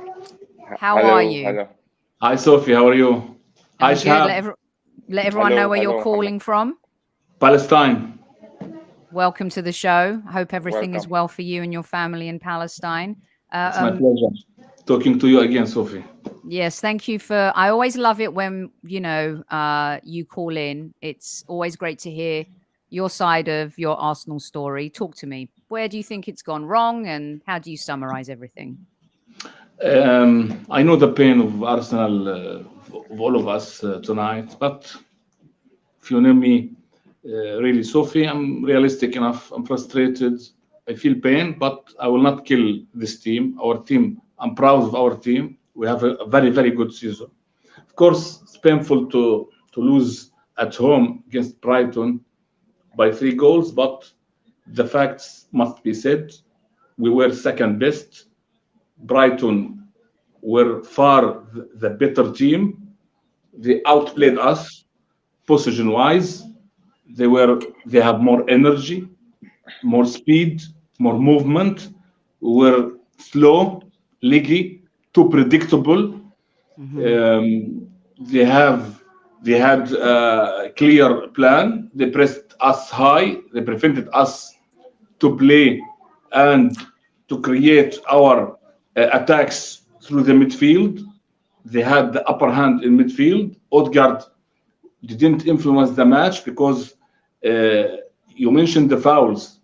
How are you? Hello. Hi, Sophie. How are you? Hi, Shab. Let everyone know where you're calling from. Palestine. Welcome to the show. Hope everything is well for you and your family in Palestine. It's my pleasure talking to you again, Sophie. Yes, thank you for. I always love it when you call in. It's always great to hear your side of your Arsenal story. Talk to me. Where do you think it's gone wrong, and how do you summarize everything? I know the pain of Arsenal, of all of us tonight, but if you know me, really, Sophie, I'm realistic enough. I'm frustrated. I feel pain, but I will not kill this team. Our team, I'm proud of our team. We have a very, very good season. Of course, it's painful to lose at home against Brighton by 3 goals, but the facts must be said. We were second best. Brighton were far the better team. They outplayed us position-wise. They have more energy, more speed, more movement. We were slow, leggy, too predictable. They had a clear plan. They pressed us high. They prevented us to play and to create our attacks through the midfield. They had the upper hand in midfield. Odegaard didn't influence the match because you mentioned the fouls.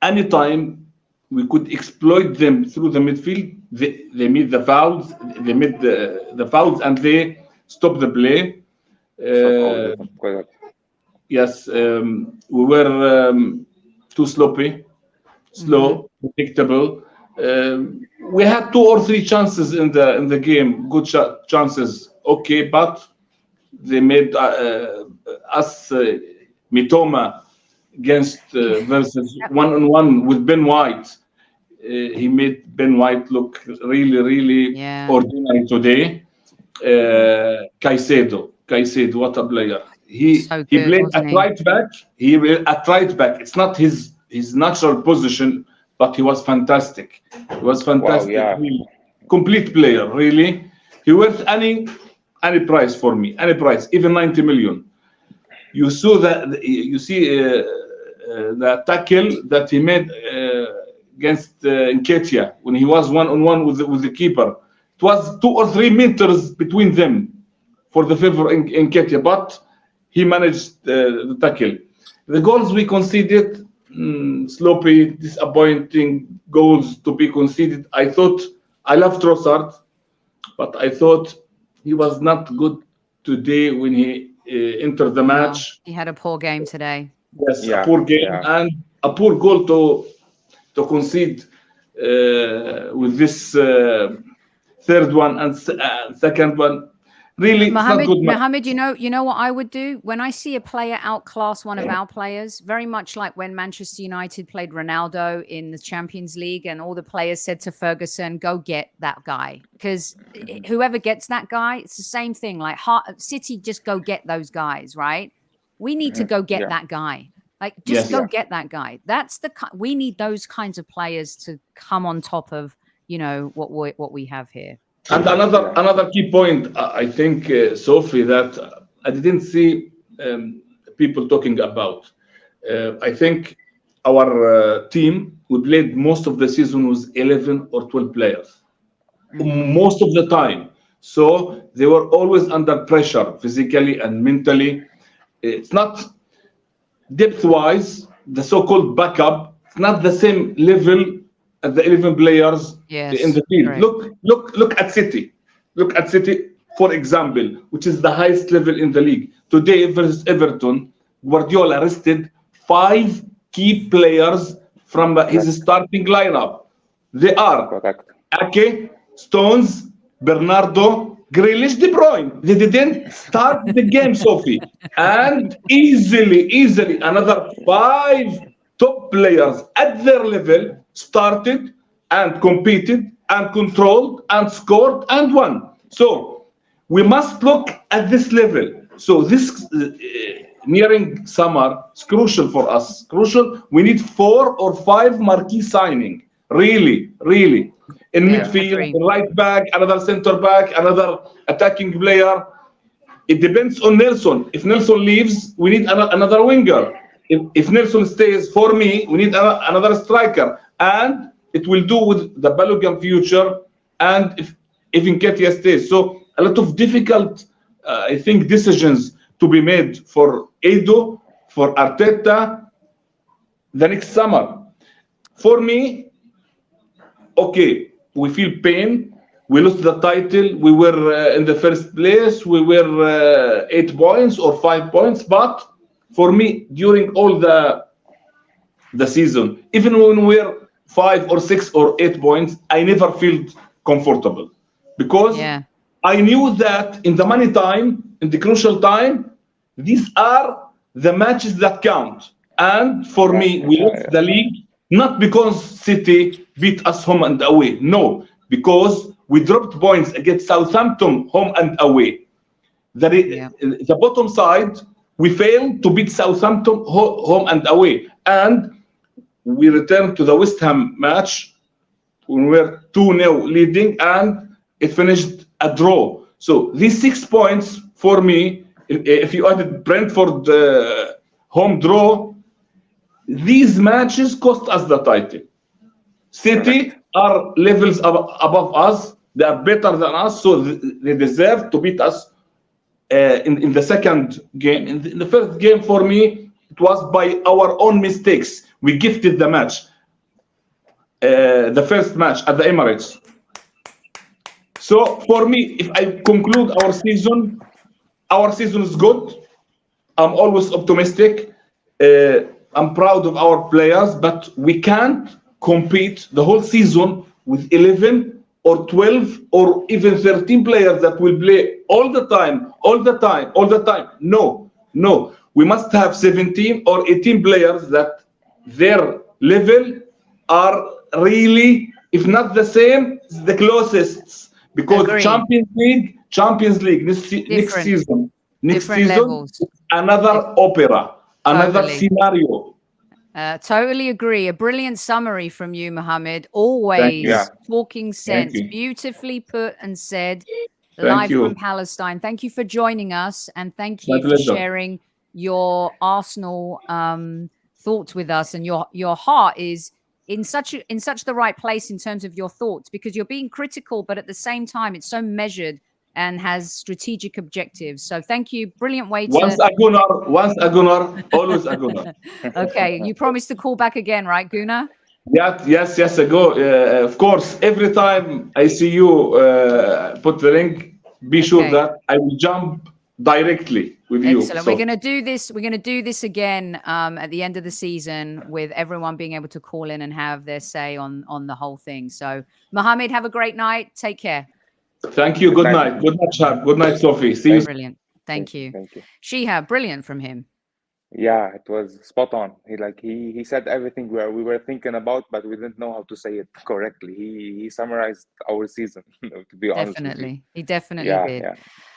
Anytime we could exploit them through the midfield, they made the fouls. They made the fouls and they stopped the play. Yes, we were too sloppy, slow, predictable. We had 2 or 3 chances in the game, good chances. Okay, but they made us Mitoma against versus 1-on-1 with Ben White. He made Ben White look really, really ordinary today. Caicedo, what a player! He So he good, played wasn't at he? right back. At right back. It's not his natural position, but he was fantastic. He was Wow, fantastic. yeah. Really. Complete player, really. He worth any price for me, any price, even 90 million. You saw that. You see the tackle that he made against Nketiah when he was 1-on-1 with the keeper. It was 2 or 3 meters between them for the favor in Nketiah, but he managed the tackle. The goals we conceded, sloppy, disappointing goals to be conceded. I love Trossard, but I thought he was not good today when he entered the No, match. he had a poor game today. Yes, a Yeah, poor game yeah. and a poor goal to concede with this third one and second one. Really, it's not good. Mohammed, you know what I would do when I see a player outclass one of our players, very much like when Manchester United played Ronaldo in the Champions League and all the players said to Ferguson, go get that guy. Because whoever gets that guy, it's the same thing. Like City, just go get those guys, right? We need to go get Yeah. that guy. Like, just Yes. go get that guy. That's we need those kinds of players to come on top of, what we have here. And another key point, I think, Sophie, that I didn't see people talking about. I think our team, we played most of the season with 11 or 12 players, most of the time. So they were always under pressure, physically and mentally. It's not depth-wise, the so-called backup, it's not the same level as the 11 players in the field. Correct. Look at City. Look at City, for example, which is the highest level in the league. Today versus Everton, Guardiola rested 5 key players from his starting lineup. They are Correct. Ake, Stones, Bernardo, Grealish, De Bruyne. They didn't start the game, Sophie. And easily, another 5 top players at their level started and competed and controlled and scored and won. So we must look at this level. So this nearing summer is crucial for us. Crucial. We need 4 or 5 marquee signing. Really. In midfield, agree. right back, another center back, another attacking player. It depends on Nelson. If Nelson leaves, we need another winger. If Nelson stays, for me, we need another striker. And it will do with the Balogun future and if Nketiah stays. So a lot of difficult, I think, decisions to be made for Edo, for Arteta, the next summer. For me, okay, we feel pain. We lost the title. We were in the first place. We were 8 points or 5 points. But for me, during all the season, even when we're 5 or 6 or 8 points, I never feel comfortable because I knew that in the money time, in the crucial time, these are the matches that count. And for me, we lost the league not because City beat us home and away. No, because we dropped points against Southampton home and away. The bottom side, we failed to beat Southampton home and away. And we returned to the West Ham match when we were 2-0 leading and it finished a draw. So these 6 points for me, if you added Brentford home draw, these matches cost us the title. City are levels above us. They are better than us, so they deserve to beat us in the second game. In the first game, for me, it was by our own mistakes. We gifted the match, the first match at the Emirates. So for me, if I conclude our season is good. I'm always optimistic. I'm proud of our players, but we can't compete the whole season with 11 or 12 or even 13 players that will play all the time. No. We must have 17 or 18 players that their level are really, if not the same, the closest. Because Champions League next season Next Different season, levels. another opera, another Totally. scenario. Totally agree. A brilliant summary from you, Mohammed. Thank Always you. talking Thank sense. you. Beautifully put and said. Thank Live from you. Palestine. Thank you for joining us, and thank My you for pleasure. sharing your Arsenal thoughts with us. And your heart is in such the right place in terms of your thoughts, because you're being critical, but at the same time, it's so measured and has strategic objectives. So thank you. Brilliant way Once to. a Gunnar, always a Gunnar. Okay, you promised to call back again, right, Guna? Yes, I go. Of course, every time I see you put the link, be sure Okay. that I will jump directly with you. Excellent. So, We're going to do this. We're going to do this again at the end of the season, with everyone being able to call in and have their say on the whole thing. So, Mohammed, have a great night. Take care. thank you. Good night. Good night, Shab. Good night, Sophie. See you. Brilliant. Thank you. Thank you. Shihab, brilliant from him. Yeah, it was spot on. He said everything we were thinking about, but we didn't know how to say it correctly. He summarized our season, to be honest with you. Definitely. He definitely Yeah, did.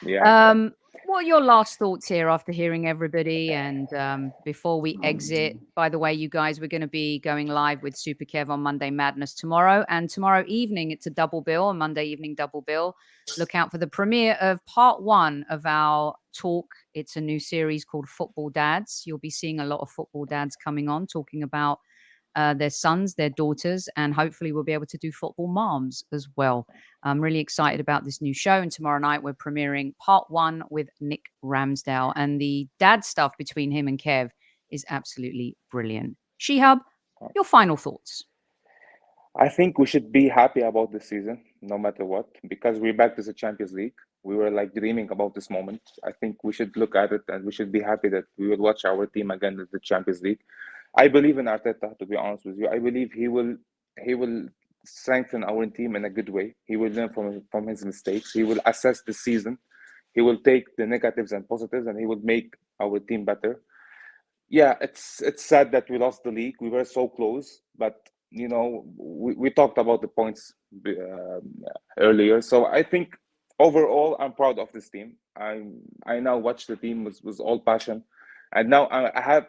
yeah. What are your last thoughts here after hearing everybody? And before we exit, by the way, you guys, we're going to be going live with Super Kev on Monday Madness tomorrow. And tomorrow evening, it's a double bill, a Monday evening double bill. Look out for the premiere of part 1 of our talk. It's a new series called Football Dads. You'll be seeing a lot of football dads coming on, talking about their sons, their daughters, and hopefully we'll be able to do football moms as well. I'm really excited about this new show. And tomorrow night, we're premiering part 1 with Nick Ramsdale. And the dad stuff between him and Kev is absolutely brilliant. Shihab, your final thoughts. I think we should be happy about this season, no matter what, because we're back to the Champions League. We were dreaming about this moment. I think we should look at it and we should be happy that we will watch our team again in the Champions League. I believe in Arteta, to be honest with you. I believe he will strengthen our team in a good way. He will learn from his mistakes. He will assess the season. He will take the negatives and positives, and he will make our team better. Yeah, it's sad that we lost the league. We were so close, but we talked about the points earlier. So I think overall, I'm proud of this team. I now watch the team with all passion. And now I have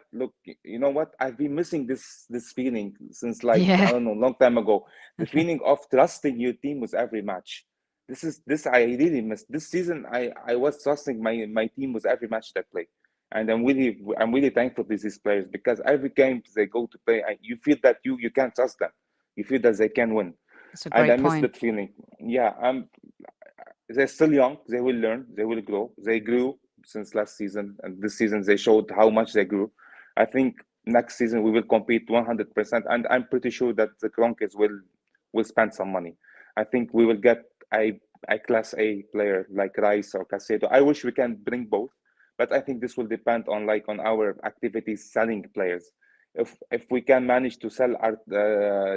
you know what? I've been missing this feeling since I don't know, long time ago. The feeling of trusting your team with every match. This I really missed. This season I was trusting my team with every match they play. And I'm really thankful to these players, because every game they go to play, you feel that you can trust them. You feel that they can win. That's a great and I point. miss that feeling. Yeah, they're still young. They will learn. They will grow. They grew since last season, and this season they showed how much they grew. I think next season we will compete 100%, and I'm pretty sure that the Kroenkes will spend some money. I think we will get a Class A player like Rice or Caicedo. I wish we can bring both, but I think this will depend on our activities selling players. If we can manage to sell our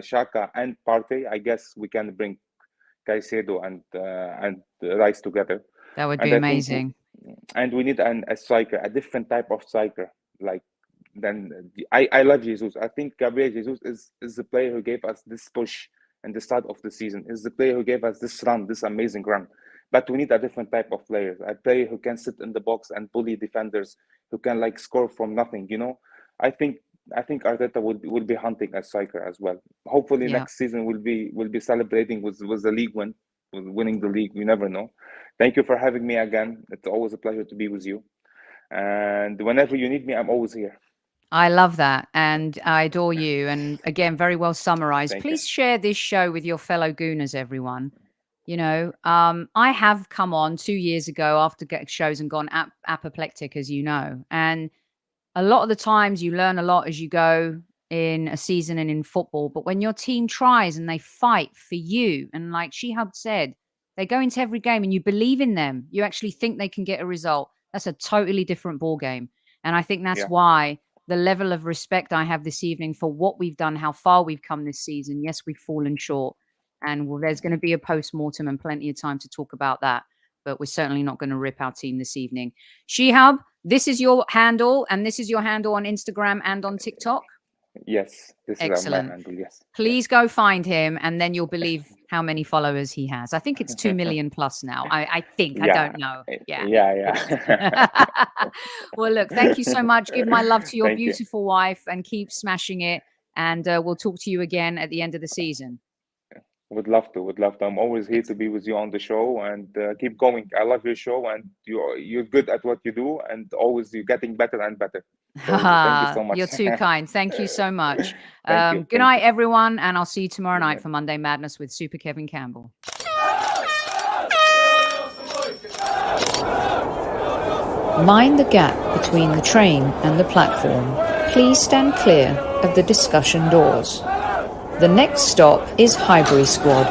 Xhaka and Partey, I guess we can bring Caicedo and Rice together. That would be amazing. And we need a striker, a different type of striker. I love Jesus. I think Gabriel Jesus is the player who gave us this push in the start of the season. Is the player who gave us this amazing run. But we need a different type of player, a player who can sit in the box and bully defenders, who can score from nothing. I think Arteta will be hunting a striker as well. Hopefully next season we'll be celebrating with the league win, winning the league. We never know. Thank you for having me again. It's always a pleasure to be with you. And whenever you need me, I'm always here. I love that. And I adore you. And again, very well summarized. Please share this show with your fellow Gooners, everyone. I have come on 2 years ago after getting shows and gone apoplectic, as you know. And a lot of the times you learn a lot as you go in a season and in football. But when your team tries and they fight for you, and like Shihab said, they go into every game and you believe in them, you actually think they can get a result. That's a totally different ball game. And I think that's why the level of respect I have this evening for what we've done, how far we've come this season. Yes, we've fallen short. And there's going to be a post-mortem and plenty of time to talk about that. But we're certainly not going to rip our team this evening. Shihab, this is your handle, and this is your handle on Instagram and on TikTok? Yes, this is my Excellent. handle. Yes. Please go find him, and then you'll believe how many followers he has. I think it's 2 million plus now. I think. I Yeah. don't know. Yeah. Yeah. Well, look, thank you so much. Give my love to your Thank you. beautiful wife and keep smashing it. And we'll talk to you again at the end of the season. Would love to. Would love to. I'm always here to be with you on the show, and keep going. I love your show, and you're good at what you do, and always you're getting better and better. So thank you so much. You're too kind. Thank you so much. Thank you. Good night, everyone, and I'll see you tomorrow night for Monday Madness with Super Kevin Campbell. Mind the gap between the train and the platform. Please stand clear of the discussion doors. The next stop is Highbury Squad.